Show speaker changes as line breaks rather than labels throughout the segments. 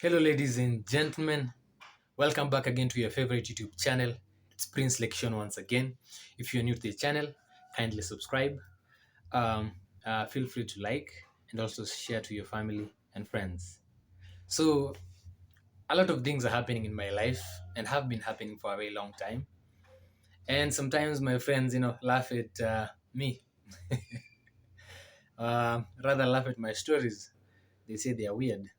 Hello, ladies and gentlemen. Welcome back again to your favorite YouTube channel. It's Prince Lection once again. If you're new to the channel, kindly subscribe. Um, Feel free to like and also share to your family and friends. So, a lot of things are happening in my life and have been happening for a very long time. And sometimes my friends, laugh at me, rather laugh at my stories. They say they are weird,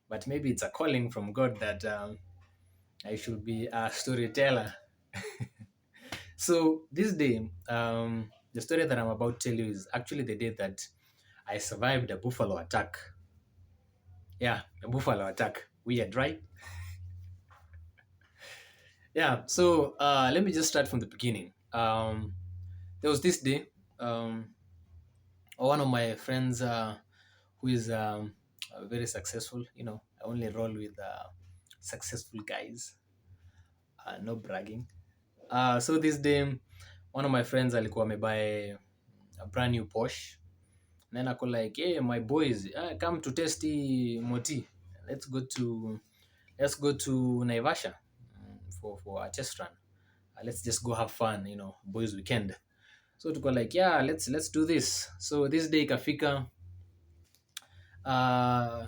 but maybe it's a calling from God that I should be a storyteller. So this day, the story that I'm about to tell you is actually the day that I survived a buffalo attack. Yeah, a buffalo attack. Weird, right? Yeah. So let me just start from the beginning. There was this day. One of my friends who is very successful. I only roll with successful guys. No bragging. So this day, one of my friends alikuwa amebuy a brand new Porsche. Then ako like, hey, my boys, come to test the moti. Let's go to Naivasha for a test run. Let's just go have fun, boys weekend. So tuko like, yeah, let's do this. So this day ikafika, uh,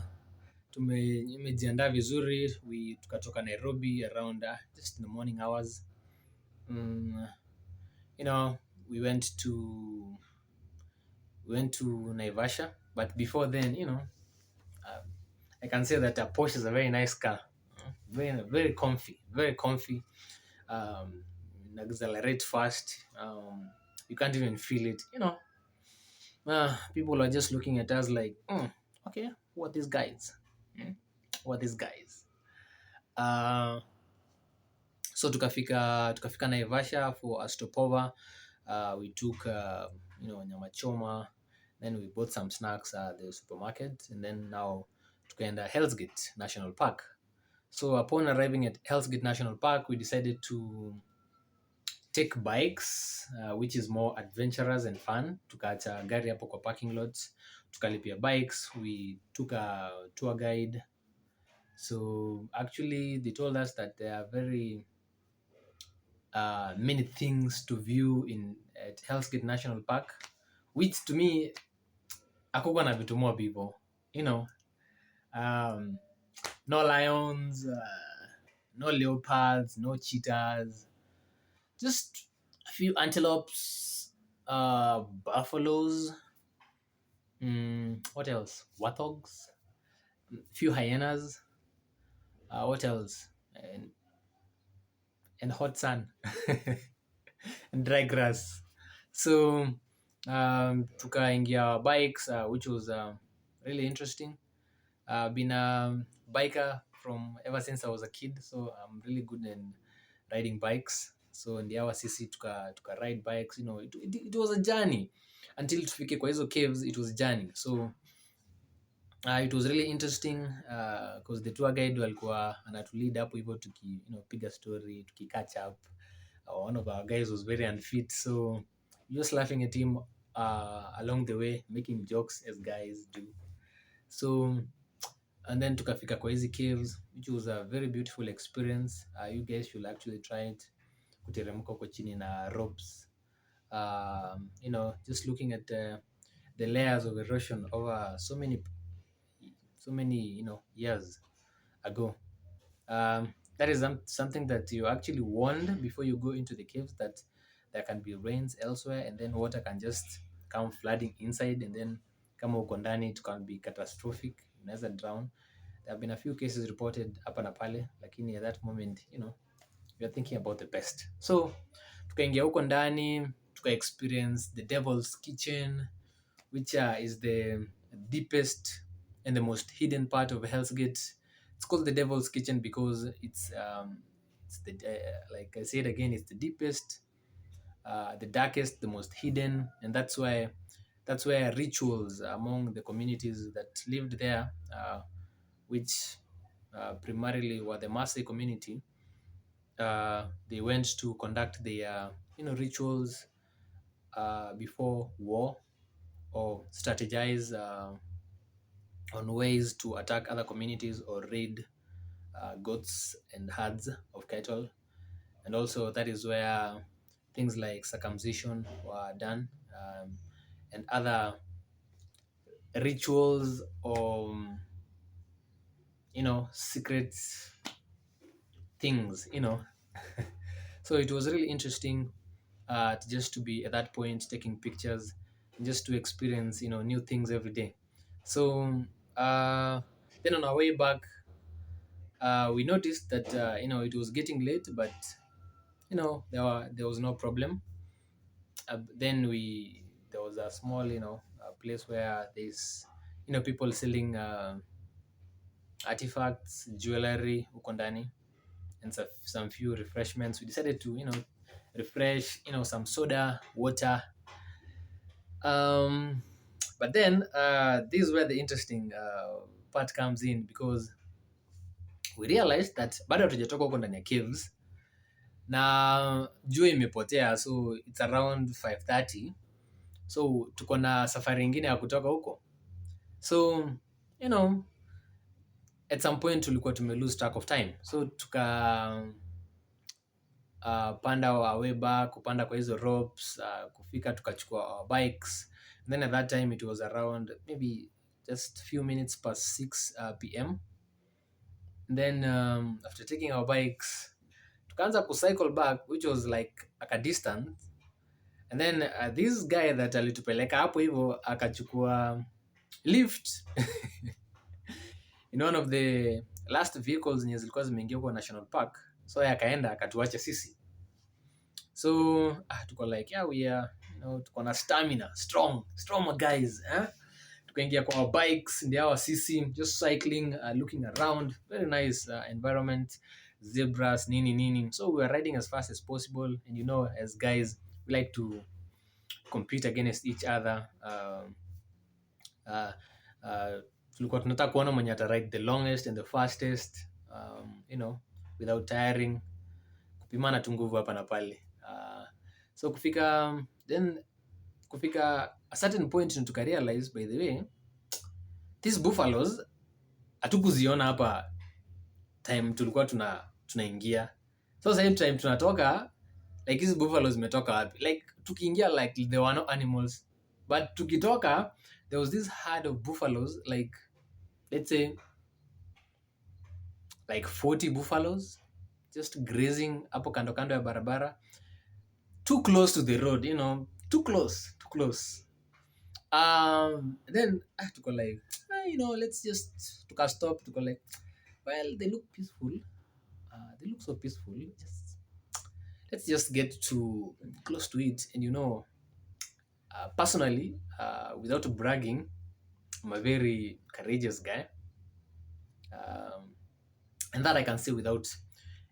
tumejiandaa vizuri. Tukatoka Nairobi around just in the morning hours. Mm, you know, we went to Naivasha, but before then, uh, I can say that a Porsche is a very nice car, very very comfy, very comfy. Um, Accelerate fast. You can't even feel it. People are just looking at us like, okay, what these guys? Mm, what these guys? Uh, so tukafika Naivasha for a stopover. We took nyama choma, then we bought some snacks at the supermarket, and then now tukaenda Hell's Gate National Park. So upon arriving at Hell's Gate National Park, we decided to take bikes, which is more adventurous and fun. Tukaacha gari hapo kwa parking lots, tukalipia bikes. We took a tour guide. So actually, they told us that there are very many things to view in at Hell's Gate National Park, which to me, hakukuwa na vitu more people. You know, um, no lions, no leopards, no cheetahs, just a few antelopes, buffaloes, what else? Warthogs, few hyenas, what else? And hot sun and dry grass. So tukaingia bikes, which was really interesting. I've been a biker from ever since I was a kid, so I'm really good in riding bikes. So ndio hawa sisi tuka ride bikes, it was a journey until tufike kwa hizo caves. It was a journey. So it was really interesting because the tour guide walikuwa anatulead hapo hivyo piga story, tuki catch up. One of our guys was very unfit, so just laughing at him along the way, making jokes as guys do. So and then tukafika kwa hizi caves, which was a very beautiful experience. You guys should actually try it, kuteremka huko chini na ropes. Just looking at the layers of erosion over so many years ago. That is something that you actually warned before you go into the caves, that there can be rains elsewhere and then water can just come flooding inside, and then kama uko ndani it can be catastrophic, unaweza drown. There have been a few cases reported hapa na pale, lakini at that moment we are thinking about the best. So tukaingia huko ndani, tuka experience the Devil's Kitchen, which is the deepest and the most hidden part of Hell's Gate. It's called the Devil's Kitchen because it's the like I said again, it's the deepest, the darkest, the most hidden, and that's where rituals among the communities that lived there, which primarily were the Maasai community. They went to conduct their rituals before war, or strategize on ways to attack other communities or raid goats and herds of cattle. And also that is where things like circumcision were done, and other rituals or secret things. So it was really interesting, just to be at that point taking pictures, just to experience new things every day. So uh, then on our way back, we noticed that it was getting late, but there was no problem. Then we there was a small a place where there's people selling artifacts, jewelry huko ndani, and some few refreshments. We decided to refresh, some soda, water. um but then this is where the interesting part comes in, because we realized that bado hatujatoka huko ndani ya caves na jua imepotea, so it's around 5:30. So tuko na safari ingine ya kutoka huko. So you know at some point tulikuwa tume lose track of time, so tuka panda our way back, kupanda kwa hizo ropes, kufika tukachukua our bikes. And then at that time it was around maybe just few minutes past 6 p.m. And then after taking our bikes, tukaanza kucycle back, which was like a distance. And then this guy that alitupeleka hapo hivyo akachukua lift in one of the last vehicles zenye zilikuwa zimeingia kwa national park. So akaenda akatuacha sisi. So tuko like, yeah, we are tuko na stamina, strong guys, tukaingia kwa our bikes, ndio hawa sisi just cycling, looking around, very nice environment, zebras nini. So we were riding as fast as possible, and as guys we like to compete against each other. Uh, tulikuwa tunataka kuona mwenye ata ride the longest and the fastest, without tiring, kupimana tu nguvu hapa na pale. So kufika a certain point tuka realize, by the way, these buffaloes hatukuziona hapa time tulikuwa tunaingia. So same time tunatoka, like these buffaloes zimetoka wapi? Like tukiingia, like there were no animals, but tukitoka there was this herd of buffaloes, like let's say like 40 buffaloes just grazing hapo kando kando ya barabara, too close to the road, too close. Then tuko like, let's just stop. Tuko like, well, they look peaceful. They look so peaceful. Let's just get too close to it. And personally, without bragging, I'm a very courageous guy, and that I can say without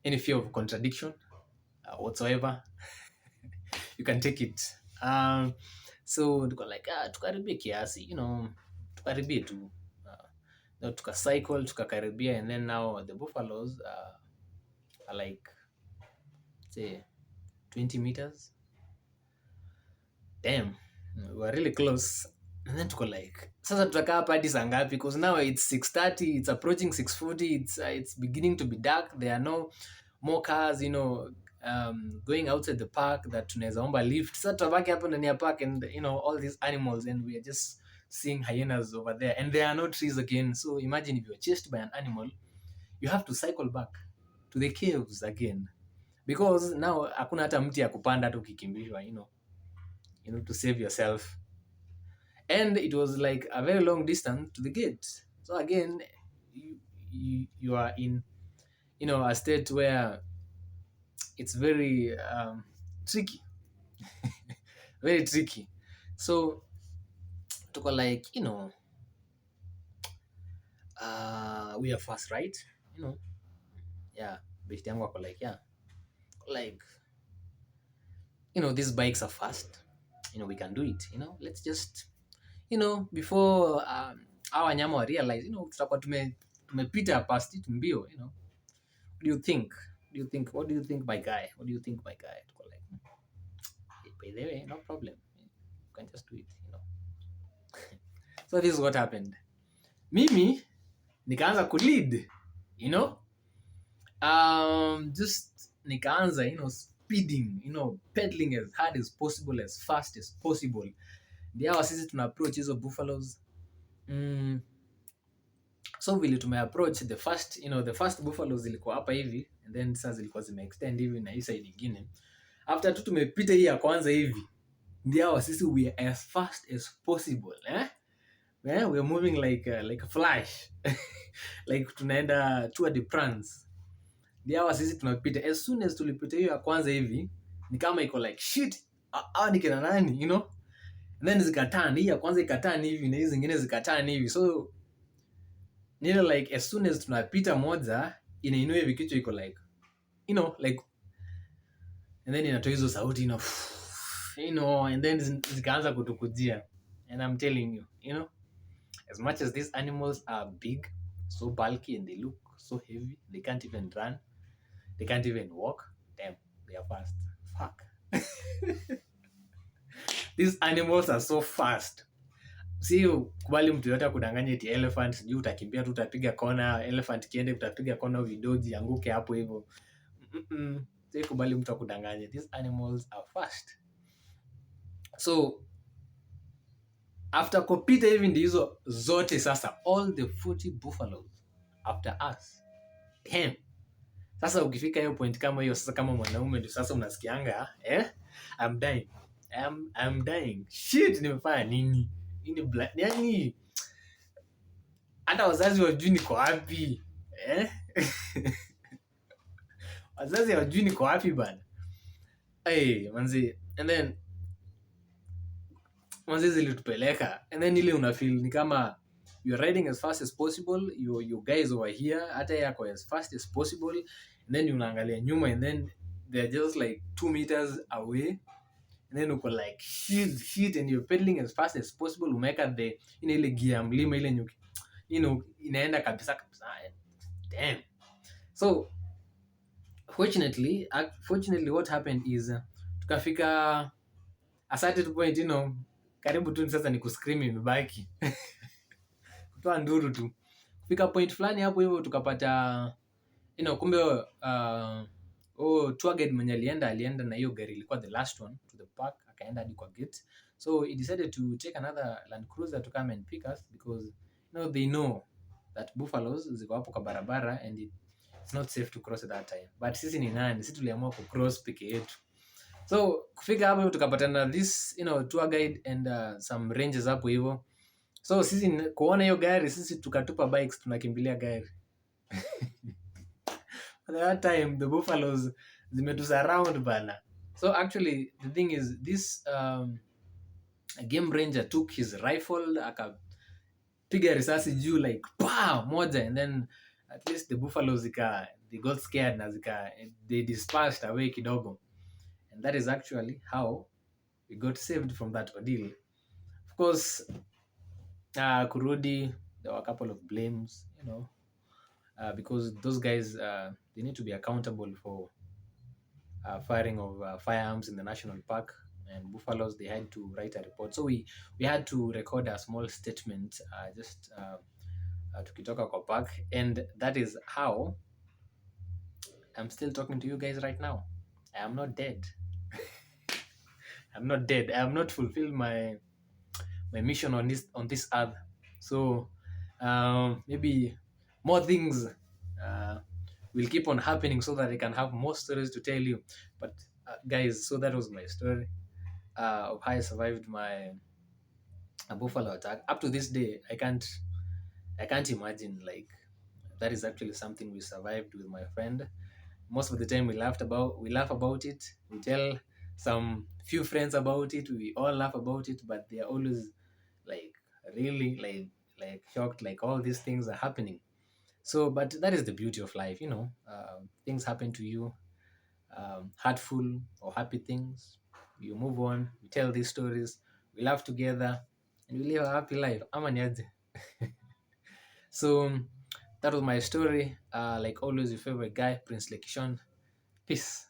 any fear of contradiction whatsoever. You can take it. So tuko like, tukaribia kiasi, tukaribia tu, tukacycle, tukakaribia, and then now the buffaloes are like, say 20 meters. Damn, we were really close. And then tuko like, sasa tutakaa hapa hadi saa ngapi? Because now it's 6:30, it's approaching 6:40, it's beginning to be dark. There are no more cars, going outside the park that tunaweza omba lift. Sasa tutabaki hapo ndani ya park, and all these animals, and we are just seeing hyenas over there, and there are no trees again. So imagine if you are chased by an animal, you have to cycle back to the caves again, because now hakuna hata mti ya kupanda hata ukikimbishwa, to save yourself. And it was like a very long distance to the gate. So again, you are in a state where it's very tricky. Very tricky. So tuko like, we are fast, right? Yeah, beshte yangu ako like, yeah, like, these bikes are fast, we can do it, let's just, before our wanyama wa realize, tutakuwa tumepita past it mbio. What do you think? What do you think, my guy? Tuko like, by the way, no problem, you can just do it. So this is what happened. Mimi nikaanza kulead, Just nikaanza, speeding, pedaling as hard as possible, as fast as possible. Ndio hawa sisi tuna approach hizo buffaloes. mm, so vile tume approach the first buffaloes zilikuwa hapa hivi, and then sasa zilikuwa zimeextend hivi na hii side nyingine. After tu tumepita hii ya kwanza hivi, ndio hawa sisi we are as fast as possible, yeah, we are moving like a flash. Like tunaenda Tour de France. Ndio hawa sisi tunapita, as soon as tulipita hiyo ya kwanza hivi, ni kama iko like shit, hawa ni kina nani, and then zikatani, hii ya kwanza ikatani hivi na hizi zingine zikatani hivi. So nile like as soon as tunapita moja inainua hivi kichwa iko like, like, and then inatoa hizo sauti, and then zikaanza kutukujia. And I'm telling you, as much as these animals are big, so bulky, and they look so heavy, they can't even run, they can't even walk. Damn, they are fast. Fuck. These animals are so fast. Si kubali mtu yote akudanganya eti elephant sijui utakimbia tu utapiga kona, elephant kiende utapiga kona uvidoji anguke hapo hivyo. Si kubali mtu akudanganya. These animals are fast. So after kupita hivi ndizo zote sasa, all the 40 buffaloes after us. Damn. Sasa ukifika hiyo point kama hiyo sasa, kama mwanaume ndio sasa unasikianga, I'm dying. I'm dying. Shit, nimefanya nini? Yaani hata wazazi wajui niko wapi, wazazi wajui niko wapi bana. Manzi, and then manzi zilitupeleka, and then ile unafeel ni kama you're riding as fast as possible, you guys over here hata yako as fast as possible, and then unaangalia nyuma, and then they're just like 2 meters away, and then uko like shit, and you're pedaling as fast as possible. Umeweka ile gear mlima ile nyuki, inaenda kabisa. Damn. So fortunately what happened is, tukafika a certain point, karibu tu sasa ni kuscream imebaki. Kutoa nduru tu. Kufika point fulani hapo hivyo tukapata, kumbe tour guide mwenye alienda na hiyo gari ilikuwa the last one to the park, akaenda hadi kwa gate. So he decided to take another Land Cruiser to come and pick us, because they know that buffaloes ziko hapo kwa barabara and it's not safe to cross at that time. But sisi ni nani? Sisi tuliamua ku cross peke yetu. So kufika hapo tukapatana this tour guide and some rangers hapo hivyo. So sisi kuona hiyo gari, sisi tukatupa bikes, tunakimbilia gari. At that time the buffaloes zimetusurround bana. So actually the thing is, this game ranger took his rifle, akapiga risasi juu like moja, and then at least the buffaloes they got scared na they dispersed away kidogo, and that is actually how we got saved from that ordeal. Of course, kurudi, there were a couple of blames, because those guys, they need to be accountable for firing of firearms in the national park, and buffaloes, they had to write a report. So we had to record a small statement, just tukitoka kwa park, and that is how I'm still talking to you guys right now. I am not dead. I'm not dead. I have not fulfilled my mission on this earth. So maybe more things will keep on happening, so that I can have more stories to tell you. But guys, so that was my story of how I survived my buffalo attack. Up to this day, I can't imagine, like, that is actually something we survived with my friend. Most of the time we laugh about it, we tell some few friends about it, we all laugh about it, but they are always like really like shocked, like all these things are happening. So but that is the beauty of life, things happen to you, hurtful or happy things, you move on, we tell these stories, we laugh together, and we live a happy life. Ama niaje? So that was my story. Like always, your favorite guy, Prince Lekishon. Peace.